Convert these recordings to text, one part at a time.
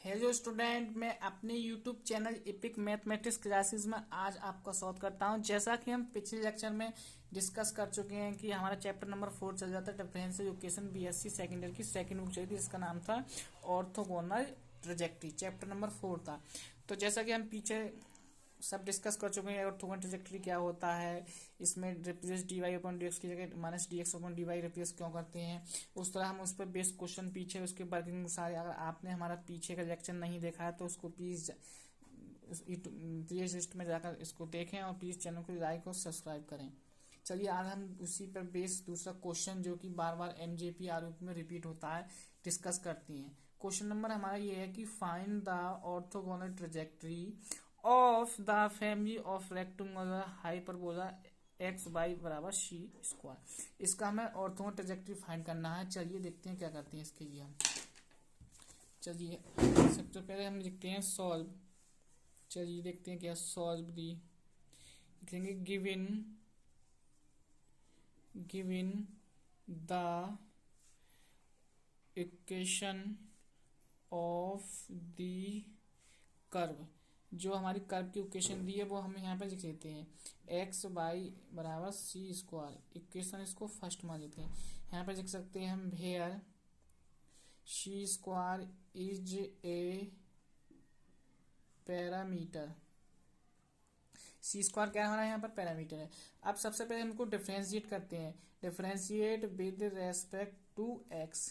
Hello student, मैं अपने YouTube channel epic mathematics classes में आज आपका स्वागत करता हूं। जैसा कि हम पिछले लेक्चर में डिस्कस कर चुके हैं कि हमारा चैप्टर नंबर 4 चल जाता है differential equation BSc second year की सेकंड बुक चली थी, जिसका नाम था ऑर्थोगोनल ट्रेजेक्टरी। चैप्टर नंबर 4 था। तो जैसा कि हम पीछे सब डिस्कस कर चुके हैं ऑर्थोगोनल ट्रेजेक्टरी क्या होता है, इसमें replace D Y upon D X की जगह minus D X upon D Y replace क्यों करते हैं, उस तरह हम उस पर बेस्ड क्वेश्चन पीछे उसके वर्किंग सारे। अगर आपने हमारा पीछे का लेक्चर नहीं देखा है तो उसको प्लीज प्लेलिस्ट लिस्ट में जाकर इसको देखें और प्लीज चैनल को लाइक और सब्सक्राइब करें। चलिए आज हम उसी पर बेस्ड दूसरा क्वेश्चन जो कि बार बार एमजेपी आरूप में रिपीट होता है डिस्कस करती हैं। क्वेश्चन नंबर हमारा ये है कि find the orthogonal trajectory of the family of rectangular hyperbola X Y बराबर सी स्क्वायर। इसका हमें ऑर्थोगोनल ट्रेजेक्टरी फाइंड करना है। चलिए देखते हैं क्या करते हैं इसके लिए हम। चलिए सबसे पहले हम लिखते हैं सॉल्व। चलिए देखते हैं क्या सॉल्व दी लिखेंगे। Given the equation of the curve. जो हमारी कर्व की इक्वेशन दी है वो हम यहाँ पे लिख लेते हैं एक्स वाई बराबर सी स्क्वायर। इक्वेशन इसको फर्स्ट मान लेते हैं। यहाँ पे लिख सकते हैं हम where C square is a parameter. C square क्या है हमारा यहाँ पर पैरामीटर है। अब सबसे पहले हमको डिफरेंशिएट करते हैं। Differentiate with respect to X.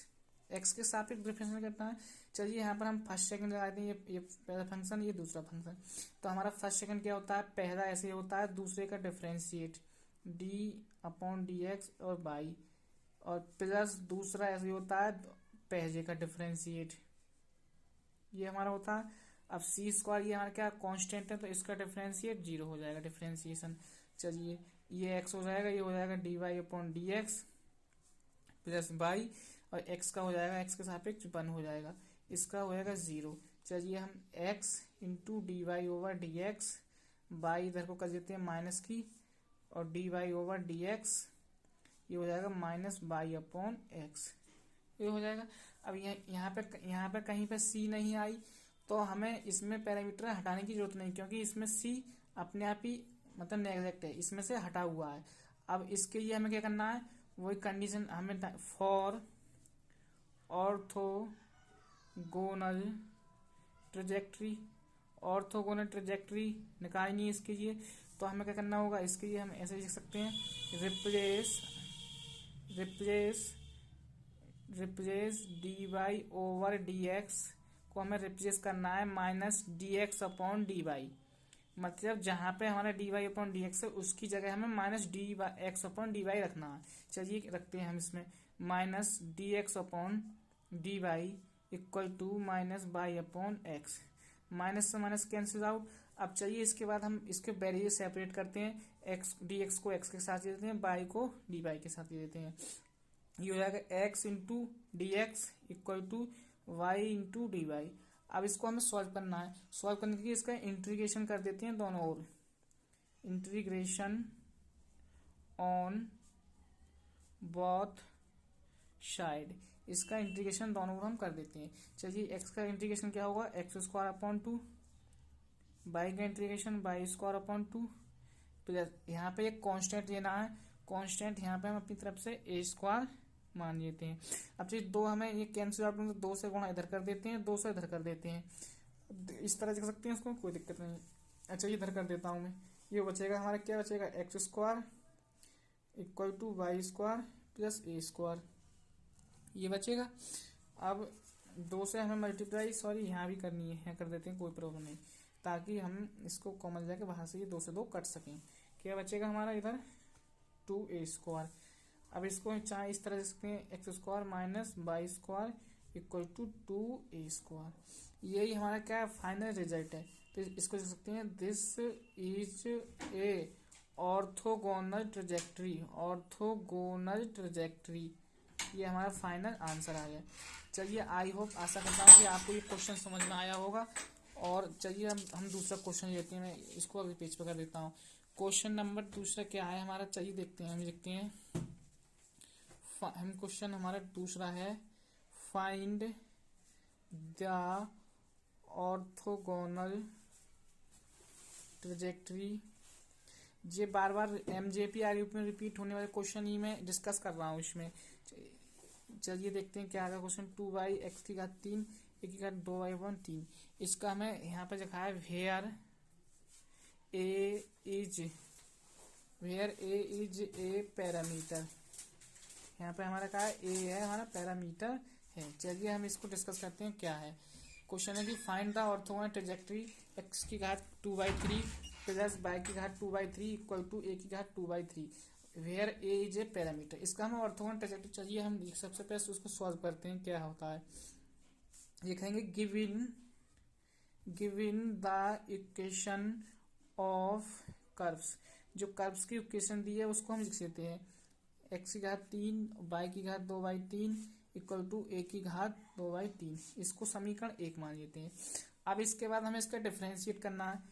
X के सापेक्ष डिफरेंशिएट करना है। चलिए यहाँ पर हम फर्स्ट सेकंड लगाते हैं। ये पहला फंक्शन, ये दूसरा फंक्शन। तो हमारा फर्स्ट सेकंड क्या होता है, पहला ऐसे होता है, दूसरे का differentiate D upon D x और वाई, और प्लस दूसरा ऐसे होता है पहले का डिफरेंशिएट, ये हमारा होता है। अब सी स्क्वायर ये हमारा क्या कांस्टेंट है, तो इसका डिफरेंशिएट 0 हो जाएगा डिफरेंशिएशन। चलिए ये एक्स हो जाएगा, ये हो जाएगा D Y upon D X plus Y, और एक्स का हो जाएगा एक्स के सापेक्ष 1 हो जाएगा, इसका हो जाएगा 0। चलिए हम X into D Y over D X, Y इधर को कर देते हैं माइनस की, और D Y over D X ये हो जाएगा माइनस वाई अपॉन एक्स, ये हो जाएगा। अब यहाँ पे कहीं पे सी नहीं आई तो हमें इसमें पैरामीटर हटाने की जरूरत नहीं, क्योंकि इसमें सी अपने आप ही मतलब नेग्लेक्ट है, इसमें से हटा हुआ है। अब इसके लिए हमें क्या करना है, वही कंडीशन हमें for orthogonal trajectory. Orthogonal trajectory निकालनी है इसके लिए, तो हमें क्या करना होगा, इसके लिए हम ऐसे लिख सकते हैं replace D Y over D X को हमें रिप्लेस करना है minus D X upon D Y. मतलब जहां पे हमारा D Y upon D X है उसकी जगह हमें minus D X upon D Y रखना है। चलिए रखते हैं हम इसमें minus D X upon D Y equal to minus Y upon X. Minus से माइनस कैंसिल आउट। अब चलिए इसके बाद हम इसके वेरिएबल सेपरेट करते हैं। एक्स डी एक्स को एक्स के साथ दे देते हैं, वाई को डी वाई के साथ दे देते हैं। ये हो जाएगा X into D X equal to Y into D Y. अब इसको हमें सॉल्व करना है। सॉल्व करने के लिए इसका इंटीग्रेशन कर देते हैं दोनों ओर। इंटीग्रेशन ऑन बोथ साइड, इसका इंटीग्रेशन दोनों ओर हम कर देते हैं। चलिए एक्स का इंटीग्रेशन क्या होगा, एक्स स्क्वायर अपॉन 2, वाई का integration Y square upon 2 plus यहाँ पे एक कांस्टेंट लेना है। कांस्टेंट यहाँ पे हम अपनी तरफ से ए स्क्वायर मान लेते हैं। अब चलिए दो हमें ये कैंसिल आउट में 2 से गुणा इधर कर देते हैं, 2 से इधर कर देते हैं, इस तरह लिख सकते हैं इसको, कोई दिक्कत नहीं। अच्छा ये इधर कर देता हूँ मैं। ये बचेगा हमारा क्या बचेगा, X square equal to Y square plus A square, ये बचेगा। अब 2 से हमें मल्टीप्लाई यहाँ भी करनी है, यहाँ कर देते हैं, कोई प्रॉब्लम नहीं, ताकि हम इसको कॉमन जाके बाहर से ये 2 से 2 कट सकें। क्या बचेगा हमारा इधर 2a स्क्वायर। अब इसको चाहे इस तरह से X square minus Y square equal to 2a square. यही हमारा क्या फाइनल रिजल्ट है। तो इसको लिख सकते हैं this is a orthogonal trajectory. ये हमारा फाइनल आंसर आ गया। चलिए आई होप, आशा करता हूँ कि आपको ये क्वेश्चन समझ में आया होगा। और चलिए हम दूसरा क्वेश्चन लेते हैं। मैं इसको अभी पेज पर कर देता हूँ। क्वेश्चन नंबर दूसरा क्या है हमारा, चलिए देखते हैं। हम लिखते हैं क्वेश्चन हमारा दूसरा है फाइंड द ऑर्थोगोनल ट्रेजेक्टरी। ये बार बार MJPRU में रिपीट होने वाले क्वेश्चन ही मैं डिस्कस कर रहा हूँ इसमें। चलिए देखते हैं क्या आएगा क्वेश्चन। 2/x की घात 3 a की घात 2/3। इसका हमें यहाँ पे लिखा है where A is a parameter. यहाँ पे हमारा कहा है ए है हमारा पैरामीटर है। चलिए हम इसको डिस्कस करते हैं क्या है। क्वेश्चन है कि find the orthogonal trajectory x की घात 2/3 प्लस y की घात 2/3 इक्वल टू a की घात 2/3 where A is a parameter. इसका हमें ऑर्थोगोनल ट्रेजेक्टरी चाहिए। हम सबसे पहले उसको सॉल्व करते हैं क्या होता है। लिखेंगे given the equation of curves. जो कर्व्स की इक्वेशन दी है उसको हम लिख सकते हैं x की घात 3 y की घात 2/3 इक्वल टू a की घात 2/3। इसको समीकरण 1 मान लेते हैं। अब इसके बाद हमें इसका डिफरेंशिएट करना है।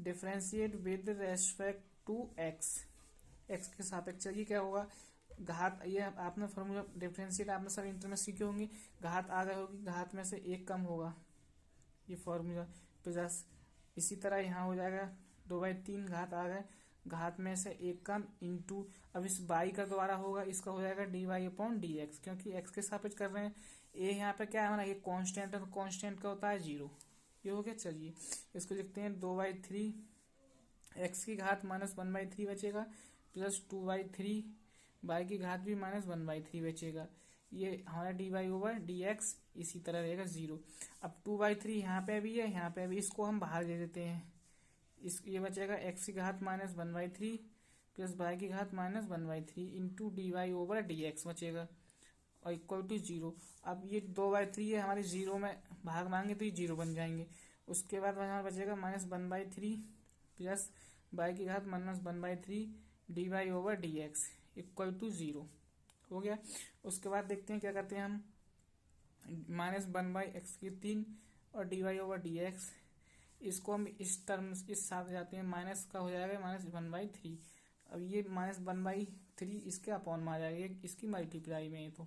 Differentiate with respect to x के सापेक्ष। चलिए क्या होगा घात, ये आपने फॉर्मूला डिफरेंशिएट आपने सब इंटर में सीखे होंगे। घात आगे होगी, घात में से 1 कम होगा, ये फॉर्मूला प्लस इसी तरह यहाँ हो जाएगा 2/3 घात आ गए, घात में से 1 कम इंटू अब इस बाई का दोबारा होगा, इसका हो जाएगा dy/dx। क्योंकि x के सापेक्ष कर रहे हैं। ए यहाँ पे क्या है हमारा ये कांस्टेंट है, तो कांस्टेंट का होता है 0। ये हो गया। चलिए इसको लिखते हैं 2/3 x की घात -1/3 बचेगा प्लस 2/3 y की घात भी -1/3 बचेगा। ये हमारा dy/dx इसी तरह रहेगा 0। अब 2/3 यहाँ पे भी है, यहाँ पे भी, इसको हम बाहर दे देते हैं। ये बचेगा x की घात -1/3 प्लस y की घात -1/3 इंटू dy/dx बचेगा और इक्वल टू 0। अब ये 2/3 है हमारे 0 में भाग मांगे तो ये 0 बन जाएंगे। उसके बाद हमारा बचेगा -1/3 प्लस y की घात -1/3 dy/dx इक्वल टू 0 हो गया। उसके बाद देखते हैं क्या करते हैं हम। -1/x की 3 और dy/dx इसको हम इस टर्म इस साथ जाते हैं, माइनस का हो जाएगा -1/3। अब ये -1/3 इसके अपॉन में आ जाएगा, इसकी मल्टीप्लाई में है। तो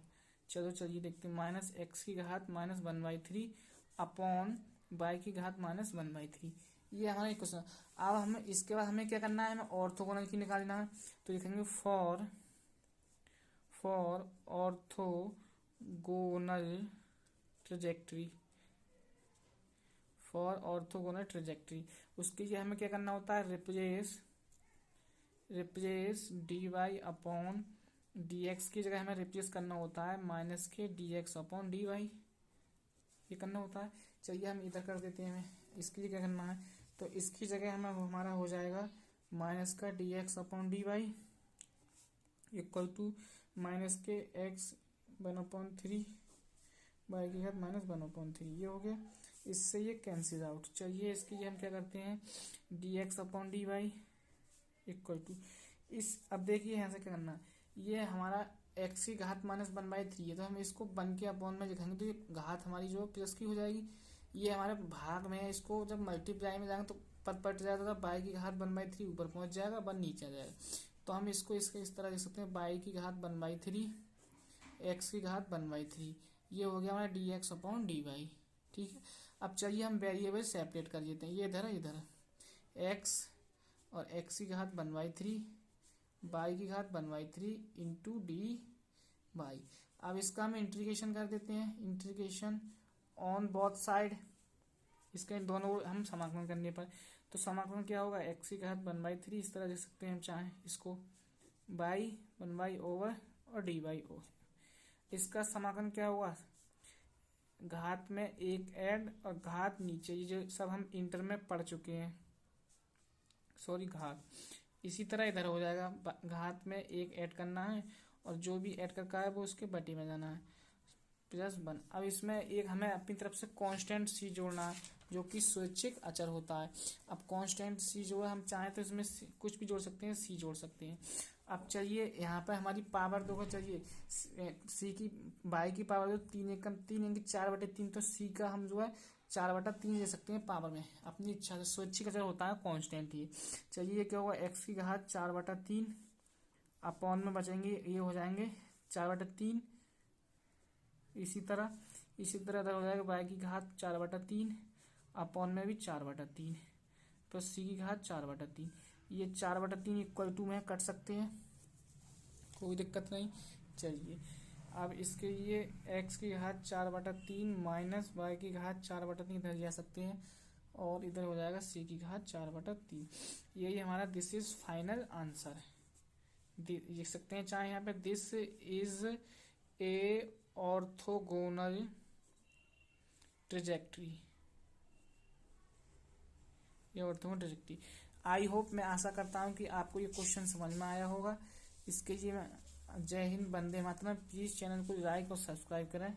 चलिए देखते हैं -x की घात -1/3 अपॉन y की घात -1/3। ये हमारा क्वेश्चन। अब हमें इसके बाद हमें क्या करना है, हमें ऑर्थोगोनल की निकालना है। तो लिखेंगे फॉर ऑर्थोगोनल ट्रेजेक्टरी उसके लिए हमें क्या करना होता है, रिप्लेस dy/dx की जगह हमें रिप्लेस करना होता है -dx/dy। ये करना होता है। चलिए हम इधर कर देते हैं। इसके लिए क्या करना है, तो इसकी जगह हमारा हो जाएगा -dx/dy equal to -x/1/3 y की घात -1/3। ये हो गया। इससे ये कैंसिल आउट। चलिए इसके लिए हम क्या करते हैं, dx/dy इक्वल टू इस, अब देखिए यहाँ से क्या करना है, ये हमारा x की घात -1/3 है, तो हम इसको 1 के अपॉन में लिखेंगे तो ये घात हमारी जो प्लस की हो जाएगी। ये हमारे भाग में है, इसको जब मल्टीप्लाई में जाएंगे तो पद पट जाएगा, तो y की घात 1/3 ऊपर पहुंच जाएगा, 1 नीचे आ जाएगा। तो हम इसको इस तरह लिख सकते हैं y की घात 1/3 x की घात 1/3। ये हो गया हमारा dx/dy। ठीक है। अब चलिए हम वेरिएबल सेपरेट कर देते हैं। ये इधर है, इधर x और x की घात 1/3 y की घात 1/3 इंटू dy। अब इसका हम इंटीग्रेशन कर देते हैं, इंटीग्रेशन ऑन बोथ साइड। इसके दोनों हम समाकलन करने पर, तो समाकलन क्या होगा, x की घात 1/3 इस तरह लिख सकते हैं हम चाहें इसको, बाई 1/ओवर और dy ओवर। इसका समाकलन क्या होगा, घात में 1 ऐड और घात नीचे, ये जो सब हम इंटर में पढ़ चुके हैं, सॉरी घात। इसी तरह इधर हो जाएगा, घात में 1 ऐड करना है और जो भी ऐड करका है वो उसके बटी में जाना है +1। अब इसमें एक हमें अपनी तरफ से कांस्टेंट सी जोड़ना है जो कि स्वैच्छिक अचर होता है। अब कांस्टेंट सी जो है हम चाहें तो इसमें कुछ भी जोड़ सकते हैं, सी जोड़ सकते हैं। अब चलिए यहाँ पर हमारी पावर देखो, चलिए सी की बाई की पावर जो 3 एकम 3 यानी 4/3, तो सी का हम जो है 4/3 ले सकते हैं पावर में अपनी इच्छा से। स्वैच्छिक अचर होता है कांस्टेंट ही। चलिए ये क्या होगा, x की घात 4/3 अपॉन में बचेंगे, ये हो जाएंगे 4/3। इसी तरह इधर हो जाएगा y की घात 4/3 अपॉन में भी 4/3 प्लस सी की घात 4/3। ये 4/3 इक्वल टू में कट सकते हैं, कोई दिक्कत नहीं। चलिए अब इसके लिए एक्स की घात 4/3 माइनस वाई की घात 4/3 इधर जा सकते हैं और इधर हो जाएगा सी की घात 4/3। यही हमारा दिस इज फाइनल आंसर है। लिख सकते हैं चाहे यहाँ पे this is a orthogonal trajectory, ये ऑर्थोगोनल ट्रेजेक्ट्री। आई होप, मैं आशा करता हूँ कि आपको ये क्वेश्चन समझ में आया होगा। इसके लिए मैं जय हिंद, वंदे मातरम। प्लीज़ चैनल को लाइक और सब्सक्राइब करें।